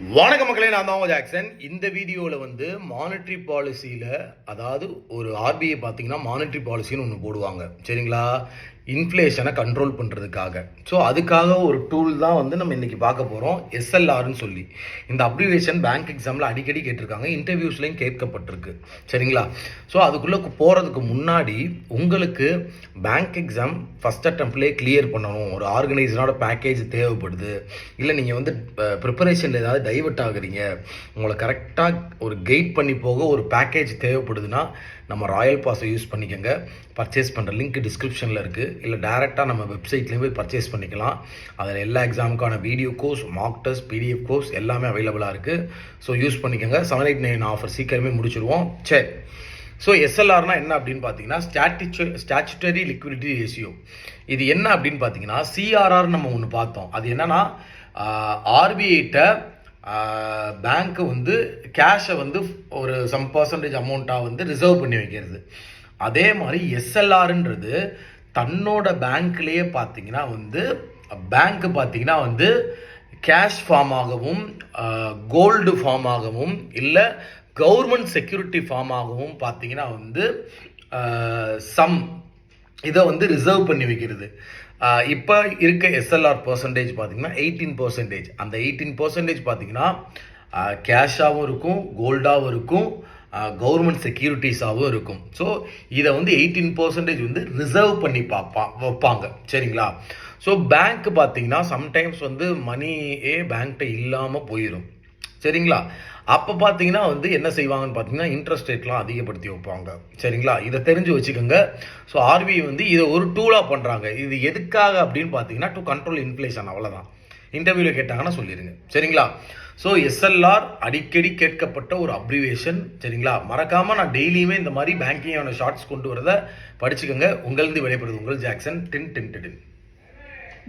வணக்க மக்களே, நான் தான் ஜாக்சன். இந்த வீடியோவில் மானிட்டரி பாலிசியில், அதாவது ஒரு ஆர்பிஐ பார்த்தீங்கன்னா மானிட்டரி பாலிசின்னு ஒன்று போடுவாங்க, சரிங்களா? இன்ஃப்ளேஷனை கண்ட்ரோல் பண்ணுறதுக்காக. ஸோ அதுக்காக ஒரு டூல் தான் நம்ம இன்றைக்கி பார்க்க போகிறோம், எஸ்எல்ஆர்னு சொல்லி. இந்த அப்ரிவேஷன் பேங்க் எக்ஸாமில் அடிக்கடி கேட்டிருக்காங்க, இன்டர்வியூஸ்லையும் கேட்கப்பட்டிருக்கு, சரிங்களா? ஸோ அதுக்குள்ளே போகிறதுக்கு முன்னாடி உங்களுக்கு பேங்க் எக்ஸாம் ஃபஸ்ட் அட்டம்ப்ட்லேயே கிளியர் பண்ணணும், ஒரு ஆர்கனைஸ்டான பேக்கேஜ் தேவைப்படுது, இல்லை நீங்கள் ப்ரிப்பரேஷனில் ஏதாவது டைவர்ட் ஆகுறீங்க, உங்களை கரெக்டாக ஒரு கைட் பண்ணி போக ஒரு பேக்கேஜ் தேவைப்படுதுன்னா நம்ம ராயல் பாஸை யூஸ் பண்ணிக்கோங்க. பர்ச்சேஸ் பண்ணுற லிங்க் டிஸ்கிரிப்ஷனில் இருக்குது, இல்லை டேரெக்டாக நம்ம வெப்சைட்லேயும் போய் பர்ச்சேஸ் பண்ணிக்கலாம். அதில் எல்லா எக்ஸாமுக்கான video course, mark test, PDF course எல்லாமே அவைலபிளாக இருக்குது. ஸோ யூஸ் பண்ணிக்கோங்க. 789 ஆஃபர் சீக்கிரமே முடிச்சிடுவோம். சரி, ஸோ எஸ்எல்ஆர்னா என்ன அப்படின்னு பார்த்தீங்கன்னா ஸ்டாச்சுட்டரி லிக்விடிட்டி ரேஷியோ. இது என்ன அப்படின்னு பார்த்தீங்கன்னா சிஆர்ஆர் நம்ம ஒன்று பார்த்தோம். அது என்னன்னா ஆர்பிஐட்ட பேங்க்கு கேஷை ஒரு சம் பர்சன்டேஜ் அமௌண்ட்டாக ரிசர்வ் பண்ணி வைக்கிறது. அதே மாதிரி எஸ்எல்ஆர்ன்றது தன்னோட பேங்க்லேயே பார்த்தீங்கன்னா பேங்க்கு பார்த்தீங்கன்னா கேஷ் ஃபார்ம் ஆகவும், கோல்டு ஃபார்ம் ஆகவும், இல்லை கவர்மெண்ட் செக்யூரிட்டி ஃபார்ம் ஆகவும் பார்த்தீங்கன்னா சம் இதை ரிசர்வ் பண்ணி வைக்கிறது. இப்போ இருக்க எஸ்எல்ஆர் பர்சன்டேஜ் பார்த்தீங்கன்னா 18%. அந்த 18% பார்த்தீங்கன்னா கேஷாகவும் இருக்கும், கோல்டாகவும் இருக்கும், கவர்மெண்ட் செக்யூரிட்டிஸாகவும் இருக்கும். ஸோ இதை 18% ரிசர்வ் பண்ணி வைப்பாங்க, சரிங்களா? ஸோ பேங்க் பார்த்தீங்கன்னா சம்டைம்ஸ் மணியே பேங்க்கிட்ட இல்லாமல் போயிடும், சரிங்களா? அப்போ பார்த்தீங்கன்னா என்ன செய்வாங்கன்னு பார்த்தீங்கன்னா இன்ட்ரெஸ்ட் ரேட்லாம் அதிகப்படுத்தி வைப்பாங்க, சரிங்களா? இதை தெரிஞ்சு வச்சுக்கோங்க. ஸோ ஆர்பிஐ இதை ஒரு டூலாக பண்ணுறாங்க. இது எதுக்காக அப்படின்னு பார்த்தீங்கன்னா டு கண்ட்ரோல் இன்ஃப்ளேஷன், அவ்வளோதான். இன்டர்வியூவில் கேட்டாங்கன்னா சொல்லிடுங்க, சரிங்களா? ஸோ எஸ்எல்ஆர் அடிக்கடி கேட்கப்பட்ட ஒரு அப்ரிவேஷன், சரிங்களா? மறக்காமல் நான் டெய்லியுமே இந்த மாதிரி பேங்கிங்கான ஷார்ட்ஸ் கொண்டு வரதை படிச்சுக்கோங்க. உங்களது விடைபெறுது உங்கள் ஜாக்சன். டின் டின் டின்.